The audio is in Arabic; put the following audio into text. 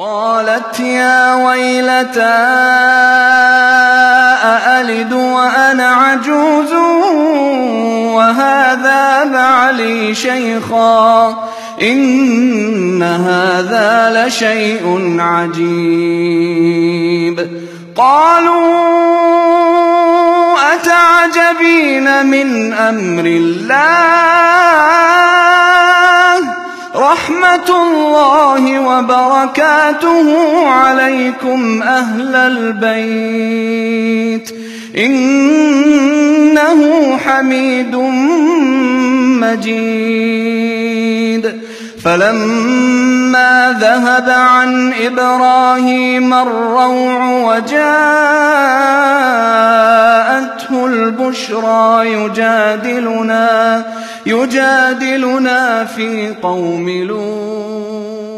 قالت يا ويلتى أألد وأنا عجوز وهذا بعلي شيخا إن هذا لشيء عجيب. قالوا أتعجبين من أمر الله رحمة الله وبركاته عليكم أهل البيت إنه حميد مجيد. فلما ذهب عن إبراهيم الروع وجاءته البشرى يجادلنا في قوم لوط